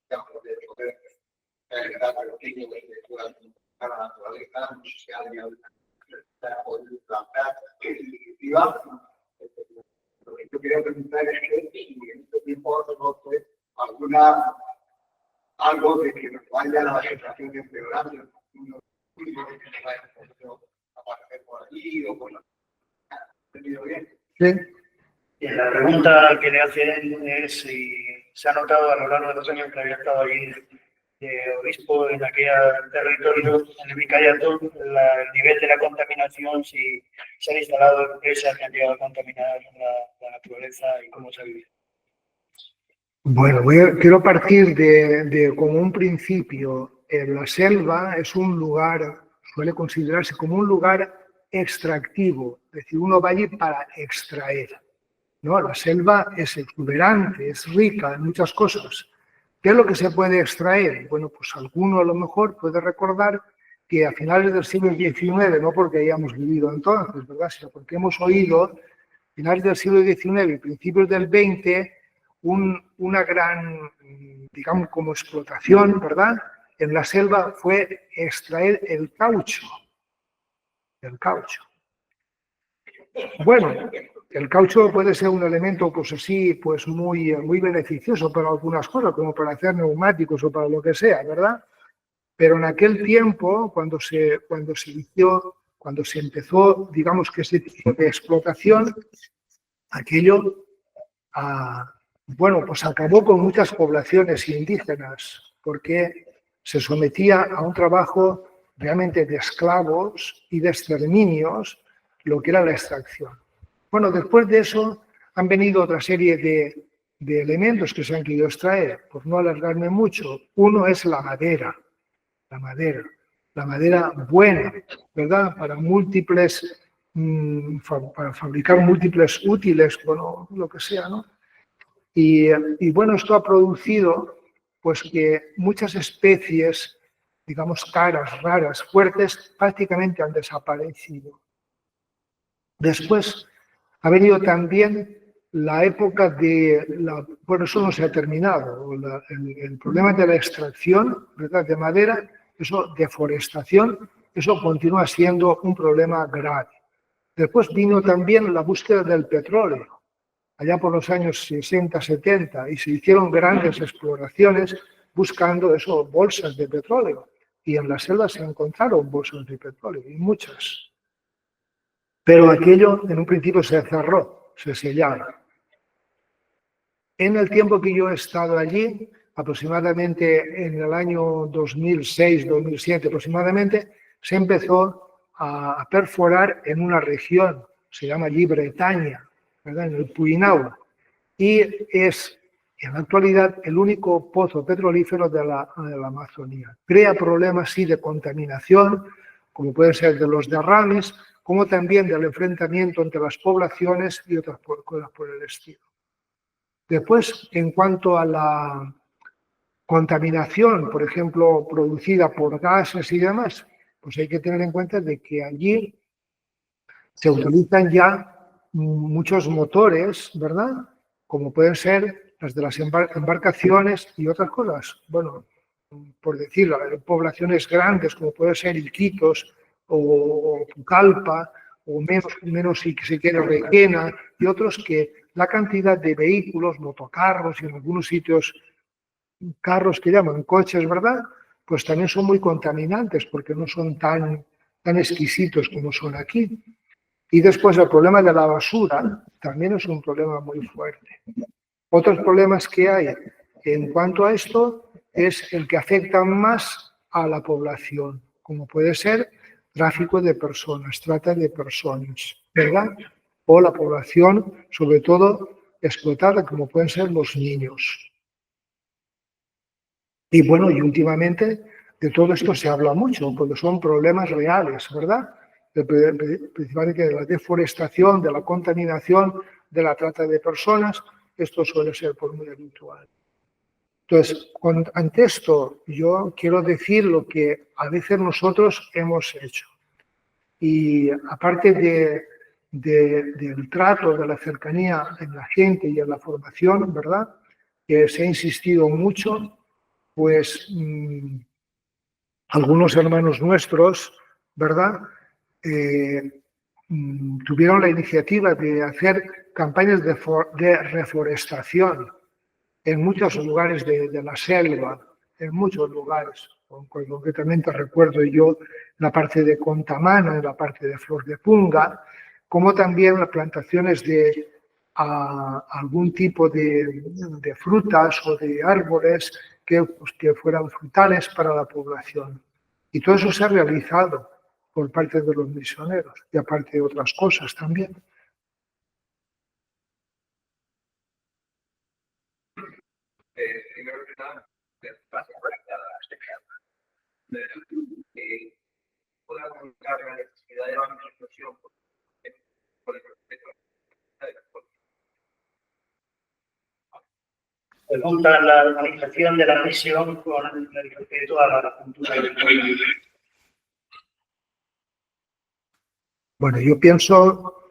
D: de poder dar a los niños de a la naturaleza, no sé si alguien ha podido plantear lo que yo quería preguntar es que si en este tiempo conoce algo de que nos vaya a la situación empeorando, que se vaya a aparecer por allí o por la... ¿Entendido bien?
B: Sí.
A: La pregunta que le hacen es si se ha notado a lo largo de los años que había estado allí obispo en aquel territorio, en el Vicayato, el nivel de la contaminación, si se han instalado empresas que han llegado a contaminar la naturaleza y cómo se ha vivido.
B: Bueno, quiero partir de como un principio. La selva es un lugar, suele considerarse como un lugar extractivo, es decir, uno va allí para extraer, ¿no? La selva es exuberante, es rica en muchas cosas. ¿Qué es lo que se puede extraer? Bueno, pues alguno a lo mejor puede recordar que a finales del siglo XIX, no porque hayamos vivido entonces, ¿verdad?, sino porque hemos oído, a finales del siglo XIX y principios del XX, una gran, digamos, como explotación, ¿verdad?, en la selva fue extraer el caucho. El caucho. Bueno, el caucho puede ser un elemento, pues así, pues muy beneficioso para algunas cosas, como para hacer neumáticos o para lo que sea, ¿verdad? Pero en aquel tiempo, cuando se empezó, digamos, que ese tipo de explotación, aquello, bueno, pues acabó con muchas poblaciones indígenas, porque se sometía a un trabajo realmente de esclavos y de exterminios, lo que era la extracción. Bueno, después de eso han venido otra serie de elementos que se han querido extraer, por no alargarme mucho. Uno es la madera buena, ¿verdad? Para para fabricar múltiples útiles, bueno, lo que sea, ¿no? Y bueno, esto ha producido pues que muchas especies, digamos, caras, raras, fuertes, prácticamente han desaparecido. Después ha venido también la época bueno, eso no se ha terminado, el problema de la extracción, ¿verdad?, de madera, eso, deforestación, eso continúa siendo un problema grave. Después vino también la búsqueda del petróleo, allá por los años 60, 70, y se hicieron grandes exploraciones buscando eso, bolsas de petróleo, y en la selva se encontraron bolsas de petróleo, y muchas. Pero aquello en un principio se cerró, se sellaron. En el tiempo que yo he estado allí, aproximadamente en el año 2006, 2007 aproximadamente, se empezó a perforar en una región, se llama allí Bretaña, ¿verdad?, en el Puinau, y es en la actualidad el único pozo petrolífero de la Amazonía. Crea problemas, sí, de contaminación, como pueden ser de los derrames, como también del enfrentamiento entre las poblaciones y otras cosas por el estilo. Después, en cuanto a la contaminación, por ejemplo, producida por gases y demás, pues hay que tener en cuenta de que allí se utilizan ya muchos motores, ¿verdad?, como pueden ser las de las embarcaciones y otras cosas. Bueno, por decirlo, poblaciones grandes como puede ser Iquitos o Pucallpa, o menos si se quiere Requena, y otros que la cantidad de vehículos, motocarros y en algunos sitios carros que llaman coches, ¿verdad? Pues también son muy contaminantes porque no son tan exquisitos como son aquí. Y después el problema de la basura también es un problema muy fuerte. Otros problemas que hay en cuanto a esto es el que afecta más a la población, como puede ser tráfico de personas, trata de personas, ¿verdad? O la población, sobre todo, explotada, como pueden ser los niños. Y bueno, y últimamente de todo esto se habla mucho, porque son problemas reales, ¿verdad? Principalmente de la deforestación, de la contaminación, de la trata de personas, esto suele ser por muy habitual. Entonces, ante esto, yo quiero decir lo que a veces nosotros hemos hecho. Y aparte del trato, de la cercanía en la gente y en la formación, ¿verdad? Que se ha insistido mucho, pues algunos hermanos nuestros, ¿verdad? Tuvieron la iniciativa de hacer campañas de reforestación en muchos lugares de la selva, en muchos lugares. Concretamente recuerdo yo la parte de Contamana, la parte de Flor de Punga, como también las plantaciones de algún tipo de frutas o de árboles que fueran frutales para la población. Y todo eso se ha realizado por parte de los misioneros y aparte de otras cosas también.
D: Primero que nada, gracias por esta pueda comunicar la necesidad de la administración por el respeto a la
A: Pregunta la organización de la misión con el respeto a la cultura y el pueblo.
B: Bueno, yo pienso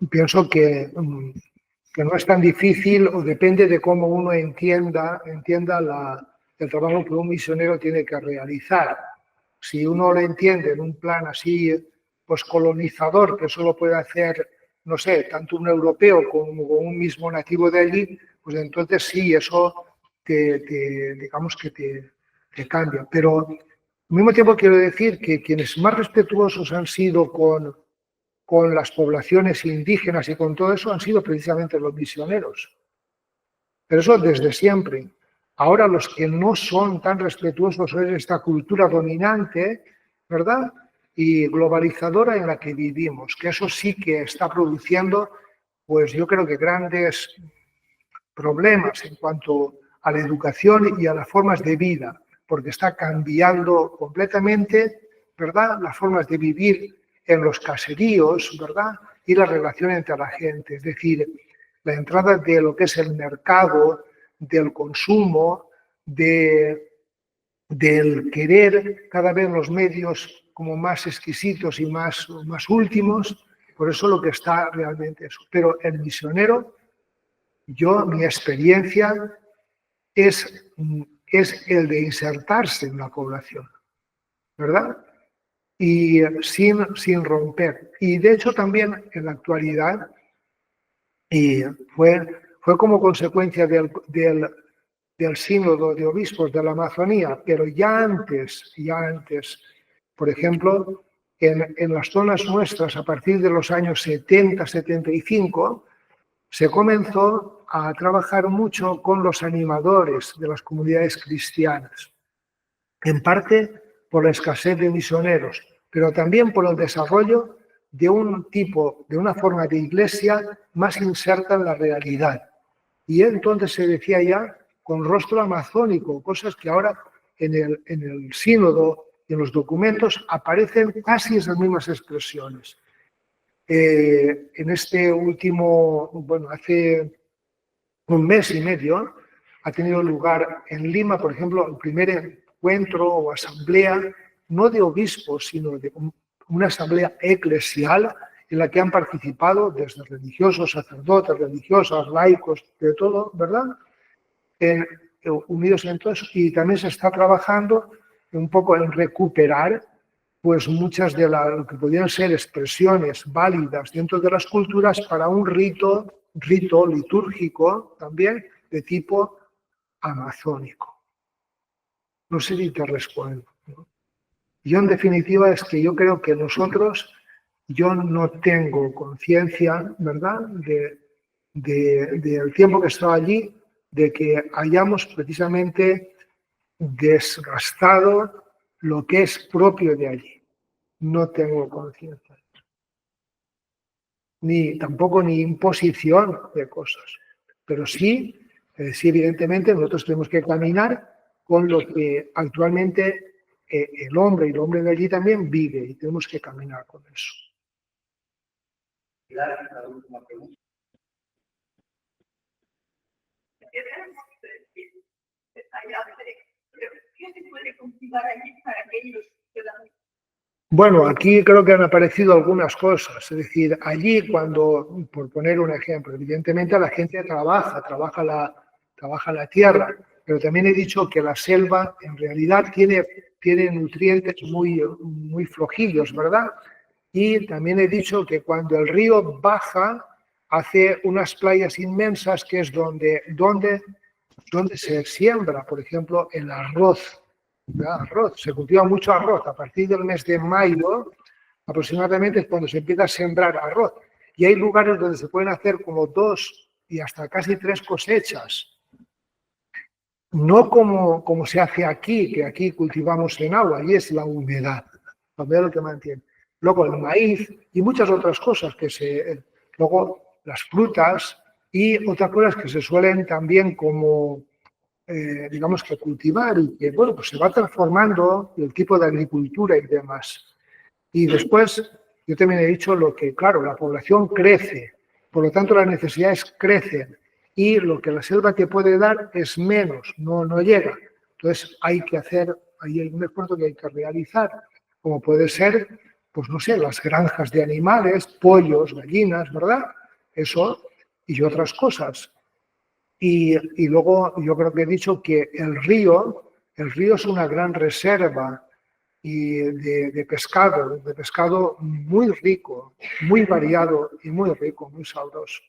B: que no es tan difícil o depende de cómo uno entienda el trabajo que un misionero tiene que realizar. Si uno lo entiende en un plan así, pues colonizador, que solo puede hacer, no sé, tanto un europeo como un mismo nativo de allí, pues entonces sí, eso digamos que te cambia. Pero al mismo tiempo quiero decir que quienes más respetuosos han sido con las poblaciones indígenas y con todo eso han sido precisamente los misioneros. Pero eso desde siempre. Ahora los que no son tan respetuosos son esta cultura dominante, ¿verdad? Y globalizadora en la que vivimos, que eso sí que está produciendo, pues yo creo que grandes problemas en cuanto a la educación y a las formas de vida, porque está cambiando completamente, ¿verdad?, las formas de vivir en los caseríos, ¿verdad?, y la relación entre la gente. Es decir, la entrada de lo que es el mercado, del consumo, del querer cada vez los medios como más exquisitos y más últimos, por eso lo que está realmente eso. Pero el misionero, mi experiencia es el de insertarse en la población, ¿verdad? Y sin romper. Y de hecho también en la actualidad, y fue como consecuencia del sínodo de obispos de la Amazonía, pero ya antes, por ejemplo, en las zonas nuestras, a partir de los años 70, 75, se comenzó a trabajar mucho con los animadores de las comunidades cristianas, en parte por la escasez de misioneros, pero también por el desarrollo de una forma de iglesia más inserta en la realidad. Y entonces se decía ya con rostro amazónico, cosas que ahora en el sínodo y en los documentos aparecen casi esas mismas expresiones. En este último, hace un mes y medio, ha tenido lugar en Lima, por ejemplo, el primer encuentro o asamblea, no de obispos, sino de una asamblea eclesial en la que han participado desde religiosos, sacerdotes, religiosas, laicos, de todo, ¿verdad? unidos en todo eso. Y también se está trabajando un poco en recuperar pues muchas de lo que podrían ser expresiones válidas dentro de las culturas para un rito litúrgico también de tipo amazónico. No sé si te respondo, ¿no? Yo en definitiva es que yo creo que nosotros, yo no tengo conciencia, ¿verdad?, del tiempo que he estado allí, de que hayamos precisamente desgastado lo que es propio de allí. No tengo conciencia. Tampoco ni imposición de cosas. Pero sí, evidentemente nosotros tenemos que caminar con lo que actualmente el hombre y el hombre de allí también vive y tenemos que caminar con eso.
C: La última pregunta. ¿Qué se puede cultivar allí para aquellos ciudadanos?
B: Bueno, aquí creo que han aparecido algunas cosas. Es decir, allí cuando, por poner un ejemplo, evidentemente la gente trabaja la tierra, pero también he dicho que la selva en realidad tiene nutrientes muy flojillos, ¿verdad? Y también he dicho que cuando el río baja, hace unas playas inmensas que es donde se siembra, por ejemplo, el arroz. Arroz, se cultiva mucho arroz. A partir del mes de mayo, aproximadamente es cuando se empieza a sembrar arroz. Y hay lugares donde se pueden hacer como 2 y hasta casi 3 cosechas. No como se hace aquí, que aquí cultivamos en agua, y es la humedad. La humedad es lo que mantiene. Luego el maíz y muchas otras cosas luego las frutas y otras cosas que se suelen también como digamos que cultivar y que, bueno, pues se va transformando el tipo de agricultura y demás. Y después, yo también he dicho lo que, claro, la población crece, por lo tanto las necesidades crecen y lo que la selva te puede dar es menos, no llega. Entonces hay un esfuerzo que hay que realizar, como puede ser, pues no sé, las granjas de animales, pollos, gallinas, ¿verdad? Eso y otras cosas. Y luego yo creo que he dicho que el río es una gran reserva de pescado muy rico, muy variado y muy rico, muy sabroso.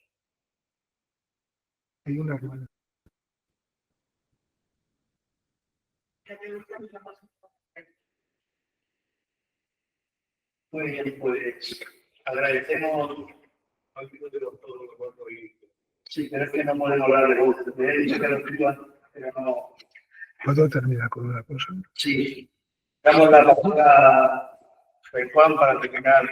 B: Hay una hermana.
E: Muy bien, pues agradecemos al de los todos y sí, pero es que no podemos hablar de gusto. Te he dicho que lo escriban, pero no.
B: ¿Puedo terminar con una cosa?
E: Sí. Damos la palabra a Juan para terminar.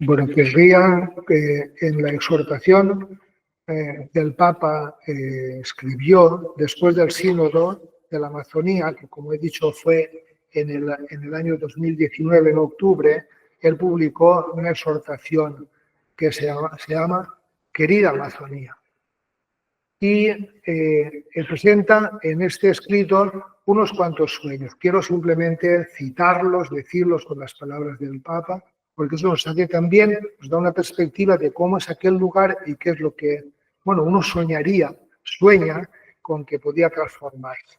B: Bueno, querría que en la exhortación del Papa escribió después del sínodo de la Amazonía, que como he dicho fue en el año 2019, en octubre, él publicó una exhortación que se llama Querida Amazonía. Y presenta en este escrito unos cuantos sueños. Quiero simplemente citarlos, decirlos con las palabras del Papa, porque eso nos hace también, nos da una perspectiva de cómo es aquel lugar y qué es lo que, bueno, uno sueña con que podía transformarse.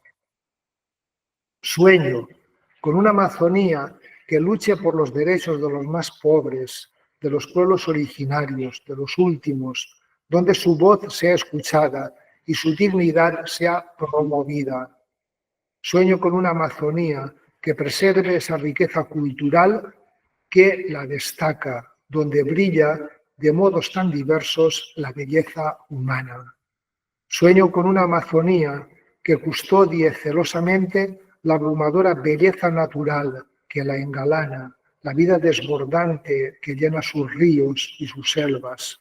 B: Sueño con una Amazonía que luche por los derechos de los más pobres, de los pueblos originarios, de los últimos, donde su voz sea escuchada y su dignidad sea promovida. Sueño con una Amazonía que preserve esa riqueza cultural que la destaca, donde brilla de modos tan diversos la belleza humana. Sueño con una Amazonía que custodie celosamente la abrumadora belleza natural que la engalana, la vida desbordante que llena sus ríos y sus selvas.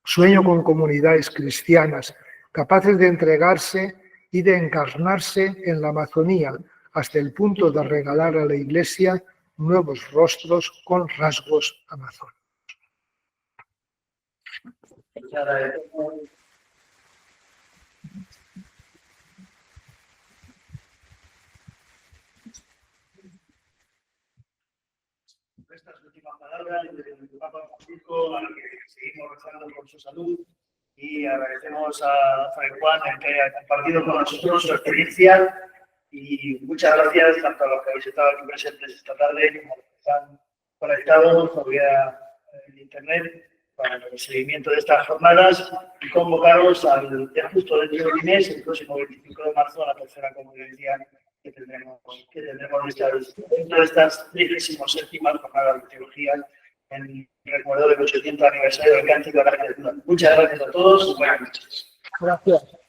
B: Sueño con comunidades cristianas capaces de entregarse y de encarnarse en la Amazonía hasta el punto de regalar a la Iglesia nuevos rostros con rasgos amazónicos.
A: Estas últimas palabras del Papa Francisco, al que seguimos rezando por su salud, y agradecemos a Fray Juan el que haya compartido con nosotros su experiencia y muchas gracias tanto a los que habéis estado aquí presentes esta tarde como a los que están conectados vía internet para el seguimiento de estas jornadas y convocaros al ya justo dentro de un mes, el próximo 25 de marzo, a la tercera convivencia que tendremos dentro de estas 37ª jornadas de teología en recuerdo del 800 aniversario del Cántico de la Arquitectura. Muchas gracias a todos y buenas noches.
B: Gracias.